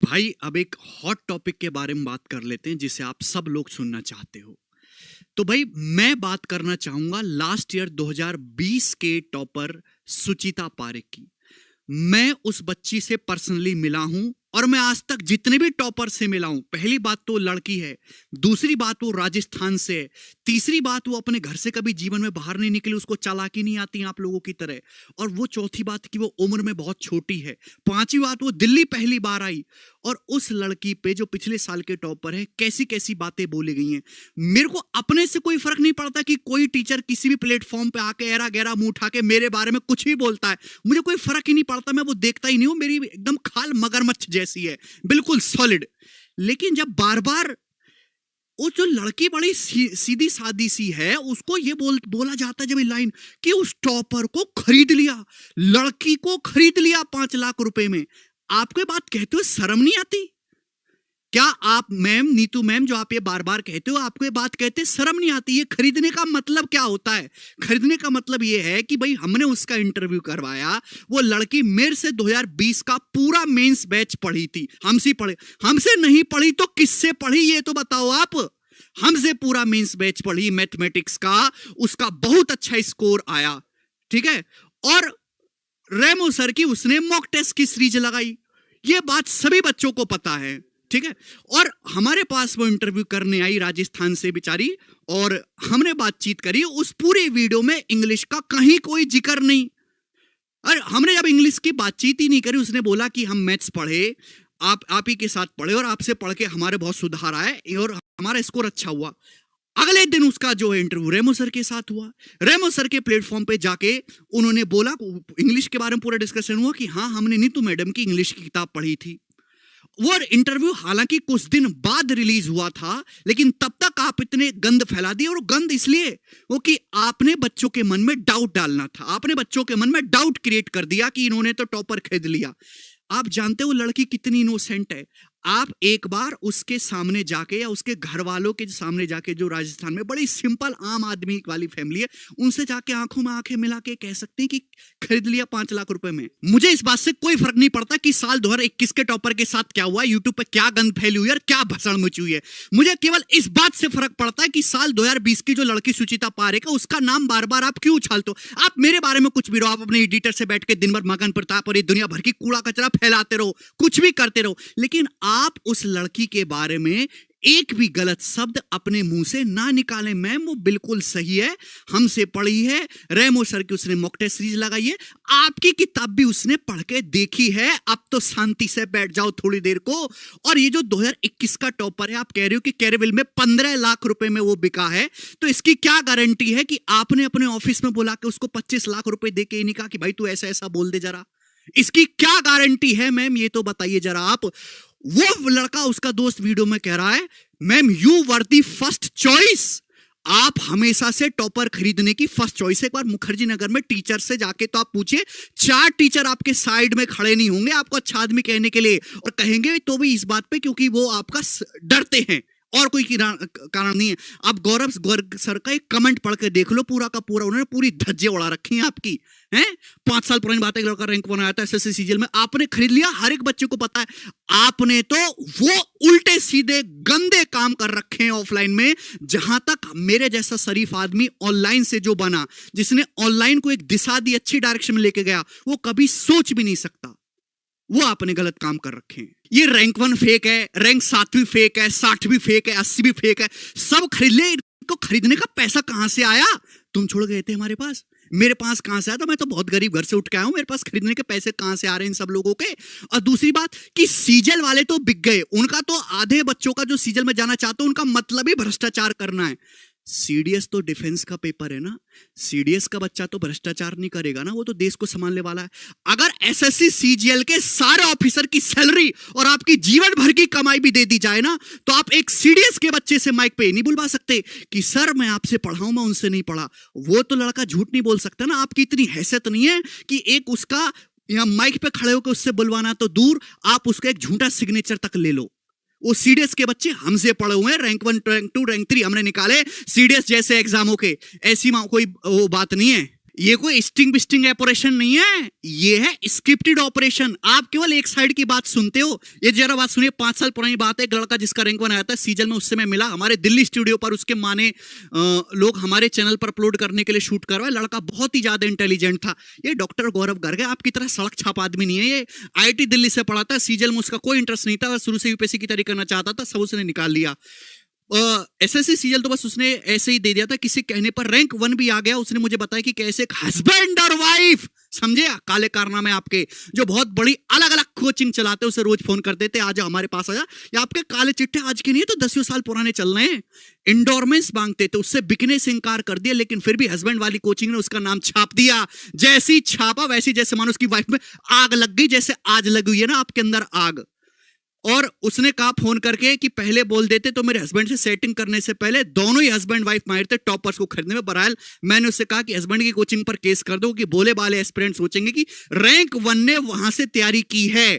भाई अब एक हॉट टॉपिक के बारे में बात कर लेते हैं जिसे आप सब लोग सुनना चाहते हो। तो भाई मैं बात करना चाहूंगा लास्ट ईयर 2020 के टॉपर सुचिता पारेख की। मैं उस बच्ची से पर्सनली मिला हूं और मैं आज तक जितने भी टॉपर से मिला हूं, पहली बात तो लड़की है, दूसरी बात वो राजस्थान से है, तीसरी बात वो अपने घर से कभी जीवन में बाहर नहीं निकली, उसको चालाकी नहीं आती आप लोगों की तरह, और वो चौथी बात कि वो उम्र में बहुत छोटी है, पांचवी बात वो दिल्ली पहली बार आई। और उस लड़की पे जो पिछले साल के टॉपर है कैसी कैसी बातें बोली गई हैं। मेरे को अपने से कोई फर्क नहीं पड़ता कि कोई टीचर किसी भी प्लेटफॉर्म पे आके एरा गहरा मुंह उठा के मेरे बारे में कुछ भी बोलता है, मुझे कोई फर्क ही नहीं पड़ता, मैं वो देखता ही नहीं हूं। मेरी एकदम खाल मगरमच्छ जैसी है, बिल्कुल सॉलिड। लेकिन जब बार बार वो जो लड़की बड़ी सीधी सादी सी है उसको ये बोला जाता है जब लाइन कि उस टॉपर को खरीद लिया, लड़की को खरीद लिया 5 लाख रुपए में। आपको बात कहते हुए शर्म नहीं आती क्या? आप मैम, नीतू मैम, जो आप ये बार बार कहते हो, आपको ये बात कहते शर्म नहीं आती? ये खरीदने का मतलब क्या होता है? खरीदने का मतलब ये है कि भाई हमने उसका इंटरव्यू करवाया, वो लड़की मेरे से 2020 का पूरा मेंस बैच पढ़ी थी, हमसे नहीं पढ़ी तो किससे पढ़ी ये तो बताओ आप। हमसे पूरा मेंस बैच पढ़ी मैथमेटिक्स का, उसका बहुत अच्छा स्कोर आया, ठीक है। और रेमो सर की उसने मॉक टेस्ट की सीरीज लगाई, ये बात सभी बच्चों को पता है, ठीक है। और हमारे पास वो इंटरव्यू करने आई राजस्थान से बेचारी, और हमने बातचीत करी। उस पूरे वीडियो में इंग्लिश का कहीं कोई जिक्र नहीं। और हमने जब इंग्लिश की बातचीत ही नहीं करी, उसने बोला कि हम मैथ्स पढ़े, आप ही के साथ पढ़े और आपसे पढ़ के हमारे बहुत सुधार आए और हमारा स्कोर अच्छा हुआ। अगले दिन उसका जो इंटरव्यू रेमो सर के साथ हुआ। रेमो सर के प्लेटफॉर्म पे जाके उन्होंने बोला, इंग्लिश के बारे में पूरा डिस्कशन हुआ कि हाँ हमने नीतू मैडम की इंग्लिश की किताब पढ़ी थी। वो इंटरव्यू हालांकि कुछ दिन बाद रिलीज हुआ था, लेकिन तब तक आप इतने गंद फैला दिए, और गंद इसलिए वो कि आपने बच्चों के मन में डाउट डालना था, आपने बच्चों के मन में डाउट क्रिएट कर दिया कि इन्होंने तो टॉपर खरीद लिया। आप जानते हो लड़की कितनी इनोसेंट है। आप एक बार उसके सामने जाके या उसके घर वालों के सामने जाके, जो राजस्थान में बड़ी सिंपल आम आदमी वाली फैमिली है, उनसे जाके आंखों में आंखें मिला के कह सकते हैं कि खरीद लिया 5 लाख रुपए में। मुझे इस बात से कोई फर्क नहीं पड़ता कि साल 2021 के टॉपर के साथ क्या हुआ, यूट्यूब पे क्या गंद फैली हुई है और क्या भसड़ मची हुई है। मुझे केवल इस बात से फर्क पड़ता है कि साल 2020 की जो लड़की सुचिता पारेख है, उसका नाम बार बार आप क्यों उछालते हो। आप मेरे बारे में कुछ भी रहो, आप अपने एडिटर से बैठ के दिन भर मगन प्रताप और ये दुनिया भर की कूड़ा कचरा फैलाते रहो, कुछ भी करते रहो, लेकिन आप उस लड़की के बारे में एक भी गलत शब्द अपने मुंह से ना निकालें। मैम वो बिल्कुल सही है, हमसे पढ़ी है, रेमो सर की उसने मॉक टेस्ट सीरीज लगाई है, आपकी किताब भी उसने पढ़ के देखी है। अब तो शांति से बैठ जाओ थोड़ी देर को। और ये जो 2021 का टॉपर है, आप कह रहे हो कि कैरेविल में 15 लाख रुपए में वो बिका है, तो इसकी क्या गारंटी है कि आपने अपने ऑफिस में बुला के उसको 25 लाख रुपए दे के नहीं कहा कि भाई तू ऐसा ऐसा बोल दे जरा? इसकी क्या गारंटी है मैम, ये तो बताइए जरा आप। वो लड़का, उसका दोस्त वीडियो में कह रहा है, ma'am you were the first choice, आप हमेशा से टॉपर खरीदने की फर्स्ट चॉइस है। एक बार मुखर्जी नगर में टीचर से जाके तो आप पूछिए, 4 टीचर आपके साइड में खड़े नहीं होंगे आपको अच्छा आदमी कहने के लिए, और कहेंगे तो भी इस बात पे क्योंकि वो आपका डरते हैं, और कोई कारण नहीं है। अब गौरव गर्ग सर का एक कमेंट पढ़ के देख लो, पूरा का पूरा उन्होंने पूरी धज्जे उड़ा रखी हैं आपकी, हैं? 5 साल पुरानी बात है, लड़का रैंक बनाया था एसएससी सीजीएल में, आपने खरीद लिया, हर एक बच्चे को पता है। आपने तो वो उल्टे सीधे गंदे काम कर रखे हैं ऑफलाइन में। जहां तक मेरे जैसा शरीफ आदमी ऑनलाइन से जो बना, जिसने ऑनलाइन को एक दिशा दी, अच्छी डायरेक्शन में लेके गया, वो कभी सोच भी नहीं सकता। वो आपने गलत काम कर रखे हैं। ये रैंक 1 फेक है, रैंक 7 भी फेक है, 60 भी फेक है, 80 भी फेक है, सब खरीद ले। इनको खरीदने का पैसा कहां से आया? तुम छोड़ गए थे हमारे पास, मेरे पास कहां से आया था? मैं तो बहुत गरीब घर से उठ के आया हूं, मेरे पास खरीदने के पैसे कहां से आ रहे हैं इन सब लोगों के? और दूसरी बात कि सीजल वाले तो बिक गए, उनका तो आधे बच्चों का जो सीजल में जाना चाहते हैं उनका मतलब ही भ्रष्टाचार करना है। सीडीएस तो डिफेंस का पेपर है ना, सीडीएस का बच्चा तो भ्रष्टाचार नहीं करेगा ना, वो तो देश को संभालने वाला है। अगर एसएससी सीजीएल के सारे ऑफिसर की सैलरी और आपकी जीवन भर की कमाई भी दे दी जाए ना, तो आप एक सीडीएस के बच्चे से माइक पे नहीं बुलवा सकते कि सर मैं आपसे पढ़ाऊं, मैं उनसे नहीं पढ़ा। वो तो लड़का झूठ नहीं बोल सकता ना, आपकी इतनी हैसियत नहीं है कि एक उसका या माइक पे खड़े होकर उससे बुलवाना तो दूर, आप उसका एक झूठा सिग्नेचर तक ले लो। वो सीडीएस के बच्चे हमसे पढ़े हुए हैं, रैंक 1 रैंक 2 रैंक 3 हमने निकाले सीडीएस जैसे एग्जामों के, ऐसी कोई वो बात नहीं है। ये कोई स्टिंग बिस्टिंग ऑपरेशन नहीं है, ये है स्क्रिप्टेड ऑपरेशन। आप केवल एक साइड की बात सुनते हो। ये जरा बात सुनिए, 5 साल पुरानी बात है। एक लड़का जिसका रैंक 1 आया था सीजन में, उससे मैं मिला हमारे दिल्ली स्टूडियो पर। उसके माने लोग हमारे चैनल पर अपलोड करने के लिए शूट करवाए। लड़का बहुत ही ज्यादा इंटेलिजेंट था। ये डॉक्टर गौरव गर्ग है, आपकी तरह सड़क छाप आदमी नहीं है। ये IIT दिल्ली से पढ़ा था। सीजन में उसका कोई इंटरेस्ट नहीं था, शुरू से UPSC की तैयारी करना चाहता था, सब उसने निकाल लिया। SSC सीजल तो बस उसने ऐसे ही दे दिया था, किसी कहने पर रैंक 1 भी आ गया। उसने मुझे बताया कि कैसे हस्बैंड और वाइफ, समझे, काले कारनामे आपके, जो बहुत बड़ी अलग अलग कोचिंग चलाते, उसे रोज फोन कर देते, आ जा हमारे पास आ जा। या आपके काले चिट्ठे आज के नहीं है तो 10 साल पुराने चल रहे हैं। इंडोरमेंस मांगते थे, उससे बिकने से इंकार कर दिया, लेकिन फिर भी हस्बैंड वाली कोचिंग ने उसका नाम छाप दिया। जैसी छापा वैसी, जैसे मानो उसकी वाइफ में आग लग गई, जैसे आज लगी हुई है ना आपके अंदर आग। और उसने कहा फोन करके कि पहले बोल देते तो मेरे हस्बैंड से सेटिंग करने से पहले दोनों ही हस्बैंड वाइफ माहिर थे टॉपर्स को खरीदने में। बहरहाल मैंने उससे कहा कि हस्बैंड की कोचिंग पर केस कर दो कि बोले वाले एस्पिरेंट सोचेंगे कि रैंक 1 ने वहां से तैयारी की है।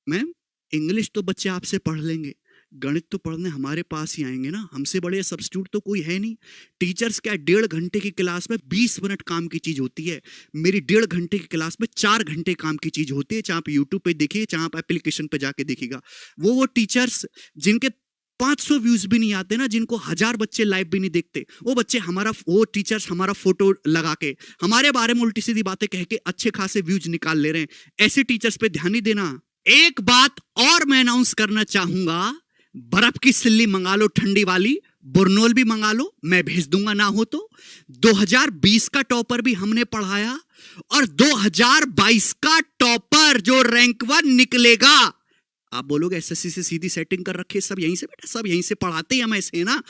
मैम, इंग्लिश तो बच्चे आपसे पढ़ लेंगे, गणित तो पढ़ने हमारे पास ही आएंगे ना, हमसे बड़े सब्स्टिट्यूट तो कोई है नहीं। टीचर्स क्या 1.5 घंटे की क्लास में 20 मिनट काम की चीज होती है, मेरी 1.5 घंटे की क्लास में 4 घंटे काम की चीज होती है। चाहे आप यूट्यूब पे देखिए, चाहे आप एप्लीकेशन पे जाके देखिएगा। वो टीचर्स जिनके 500 व्यूज भी नहीं आते ना, जिनको 1000 बच्चे लाइव भी नहीं देखते, वो बच्चे वो टीचर्स हमारा फोटो लगा के हमारे बारे में उल्टी सीधी बातें कह के अच्छे खासे व्यूज निकाल ले रहे हैं। ऐसे टीचर्स पे ध्यान नहीं देना। एक बात और मैं अनाउंस करना चाहूंगा, बर्फ की सिल्ली मंगा लो, ठंडी वाली बुरनोल भी मंगा लो, मैं भेज दूंगा ना हो तो। 2020 का टॉपर भी हमने पढ़ाया, और 2022 का टॉपर जो रैंक 1 निकलेगा। आप बोलोगे SSC से सीधी सेटिंग कर रखे, सब यहीं से बेटा, सब यहीं से पढ़ाते ही हम ऐसे ना।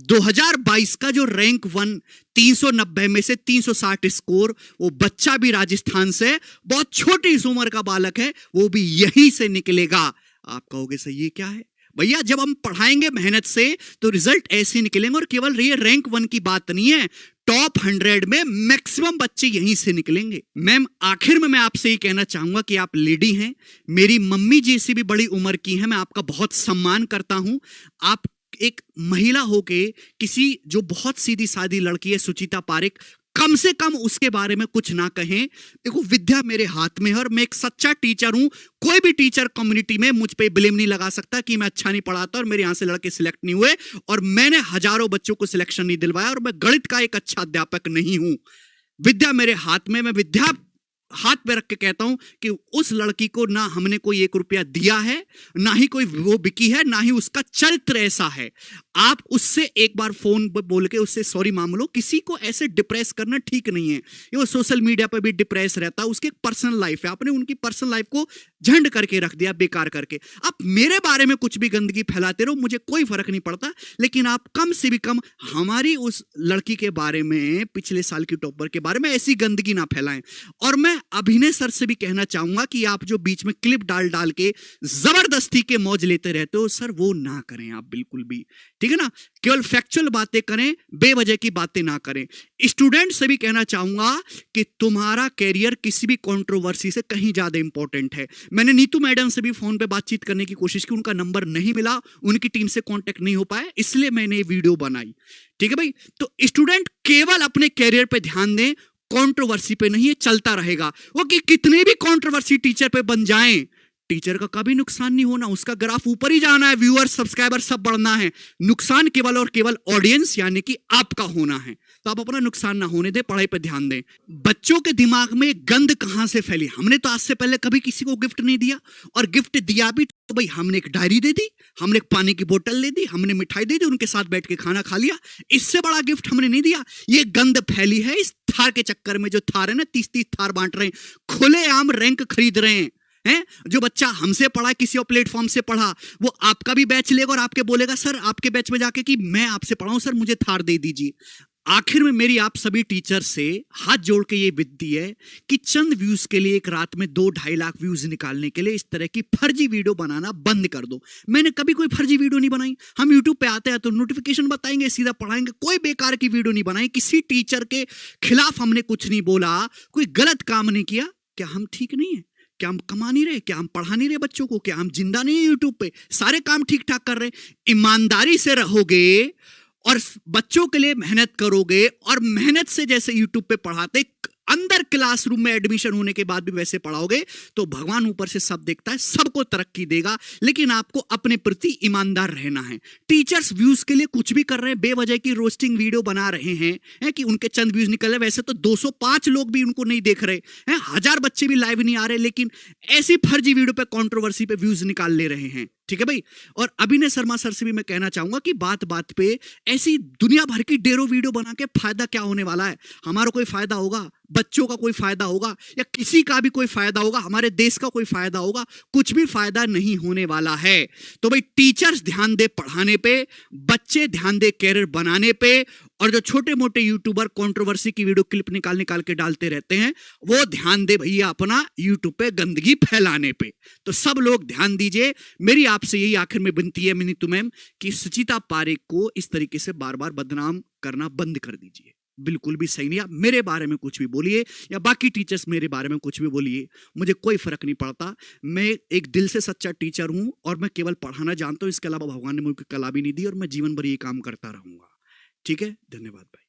2022 का जो रैंक 1 390 में से 360 स्कोर, वो बच्चा भी राजस्थान से, बहुत छोटी उम्र का बालक है, वो भी यहीं से निकलेगा। आप कहोगे सर ये क्या है? भैया, जब हम पढ़ाएंगे मेहनत से तो रिजल्ट ऐसे निकलेंगे। और केवल ये रैंक 1 की बात नहीं है, टॉप 100 में मैक्सिमम बच्चे यहीं से निकलेंगे। मैम, आखिर में मैं आपसे ये कहना चाहूंगा कि आप लेडी हैं, मेरी मम्मी जी से भी बड़ी उम्र की हैं, मैं आपका बहुत सम्मान करता हूं। आप एक महिला होके किसी जो बहुत सीधी सादी लड़की है, सुचिता पारिक, कम से कम उसके बारे में कुछ ना कहें। देखो, विद्या मेरे हाथ में है और मैं एक सच्चा टीचर हूं। कोई भी टीचर कम्युनिटी में मुझ पे ब्लेम नहीं लगा सकता कि मैं अच्छा नहीं पढ़ाता और मेरे यहां से लड़के सिलेक्ट नहीं हुए, और मैंने हजारों बच्चों को सिलेक्शन नहीं दिलवाया, और मैं गणित का एक अच्छा अध्यापक नहीं हूं। विद्या मेरे हाथ में, मैं विद्या हाथ पे रख के कहता हूं कि उस लड़की को ना हमने कोई 1 रुपया दिया है, ना ही कोई वो बिकी है, ना ही उसका चरित्र ऐसा है। आप उससे एक बार फोन पर बोल के उससे सॉरी मांग लो। किसी को ऐसे डिप्रेस करना ठीक नहीं है। ये वो सोशल मीडिया पर भी डिप्रेस रहता है, उसकी पर्सनल लाइफ है, आपने उनकी पर्सनल लाइफ को झंड करके रख दिया, बेकार करके। आप मेरे बारे में कुछ भी गंदगी फैलाते रहो, मुझे कोई फर्क नहीं पड़ता, लेकिन आप कम से भी कम हमारी उस लड़की के बारे में, पिछले साल की टॉपर के बारे में ऐसी गंदगी ना फैलाएं। और मैं अभिनय सर से भी कहना चाहूंगा कि आप जो बीच में क्लिप डाल डाल के जबरदस्ती के मौज लेते रहते हो, सर वो ना करें आप बिल्कुल भी, ठीक है ना। केवल फैक्चुअल बातें करें, बेवजह की बातें ना करें। स्टूडेंट से भी कहना चाहूंगा कि तुम्हारा कैरियर किसी भी कंट्रोवर्सी से कहीं ज्यादा इंपॉर्टेंट है। मैंने नीतू मैडम से भी फोन पे बातचीत करने की कोशिश की, उनका नंबर नहीं मिला, उनकी टीम से कांटेक्ट नहीं हो पाया, इसलिए मैंने ये वीडियो बनाई, ठीक है भाई। तो स्टूडेंट केवल अपने कैरियर पे ध्यान दें, कंट्रोवर्सी पे नहीं, चलता रहेगा। वो कि कितने भी कंट्रोवर्सी टीचर पे बन जाएं, टीचर का कभी नुकसान नहीं होना, उसका ग्राफ ऊपर ही जाना है, व्यूअर सब्सक्राइबर सब बढ़ना है। नुकसान केवल और केवल ऑडियंस यानी कि आपका होना है। तो आप अपना नुकसान ना होने दें, पढ़ाई पे ध्यान दें। बच्चों के दिमाग में गंद कहां से फैली? हमने तो आज से पहले कभी किसी को गिफ्ट नहीं दिया, और गिफ्ट दिया भी तो भाई हमने एक डायरी दे दी, हमने एक पानी की बोतल ले दी, हमने मिठाई दे दी, उनके साथ बैठ के खाना खा लिया। इससे बड़ा गिफ्ट हमने नहीं दिया। ये गंद फैली है इस थार के चक्कर में। जो थार है ना, 30-30 थार बांट रहे हैं, खुलेआम रैंक खरीद रहे हैं। जो बच्चा हमसे पढ़ा, किसी और प्लेटफॉर्म से पढ़ा, वो आपका भी बैच लेगा और आपके बोलेगा सर आपके बैच में जाके कि मैं आपसे पढ़ा हूं सर, मुझे थार दे दीजिए। आखिर में मेरी आप सभी टीचर से हाथ जोड़ के ये विनती है कि चंद व्यूज के लिए, एक रात में 2-2.5 लाख व्यूज निकालने के लिए इस तरह की फर्जी वीडियो बनाना बंद कर दो। मैंने कभी कोई फर्जी वीडियो नहीं बनाई। हम यूट्यूब पे आते हैं तो नोटिफिकेशन बताएंगे, सीधा पढ़ाएंगे, कोई बेकार की वीडियो नहीं बनाई। किसी टीचर के खिलाफ हमने कुछ नहीं बोला, कोई गलत काम नहीं किया। क्या हम ठीक नहीं है? क्या हम कमा नहीं रहे? क्या हम पढ़ा नहीं रहे बच्चों को? क्या हम जिंदा नहीं है यूट्यूब पे? सारे काम ठीक ठाक कर रहे। ईमानदारी से रहोगे और बच्चों के लिए मेहनत करोगे, और मेहनत से जैसे यूट्यूब पे पढ़ाते अंदर क्लासरूम में एडमिशन होने के बाद भी वैसे पढ़ाओगे तो भगवान ऊपर से सब देखता है, सबको तरक्की देगा, लेकिन आपको अपने प्रति ईमानदार रहना है। टीचर्स व्यूज के लिए कुछ भी कर रहे हैं, बेवजह की रोस्टिंग वीडियो बना रहे हैं कि उनके चंद व्यूज निकल रहे। वैसे तो 205 लोग भी उनको नहीं देख रहे हैं, 1000 बच्चे भी लाइव नहीं आ रहे, लेकिन ऐसी फर्जी वीडियो पे, कंट्रोवर्सी पे व्यूज निकाल ले रहे हैं। ठीक है भाई। और अभिनय शर्मा सर से भी मैं कहना चाहूंगा कि बात बात पे ऐसी दुनिया भर की डेरो वीडियो बना के फायदा क्या होने वाला है? हमारा कोई फायदा होगा? बच्चों का कोई फायदा होगा? या किसी का भी कोई फायदा होगा? हमारे देश का कोई फायदा होगा? कुछ भी फायदा नहीं होने वाला है। तो भाई टीचर्स ध्यान दे पढ़ाने पे, बच्चे ध्यान दे कैरियर बनाने पे, और जो छोटे मोटे यूट्यूबर कंट्रोवर्सी की वीडियो क्लिप निकाल के डालते रहते हैं, वो ध्यान दे भैया अपना यूट्यूब पे गंदगी फैलाने पे। तो सब लोग ध्यान दीजिए। मेरी आपसे यही आखिर में विनती है मिनीतू मैम कि सुचिता पारेख को इस तरीके से बार बार बदनाम करना बंद कर दीजिए। बिल्कुल भी सही नहीं। आप मेरे बारे में कुछ भी बोलिए या बाकी टीचर्स मेरे बारे में कुछ भी बोलिए, मुझे कोई फर्क नहीं पड़ता। मैं एक दिल से सच्चा टीचर हूं और मैं केवल पढ़ाना जानता हूं। इसके अलावा भगवान ने मुझे कला भी नहीं दी और मैं जीवन भर ये काम करता रहूंगा। ठीक है, धन्यवाद भाई।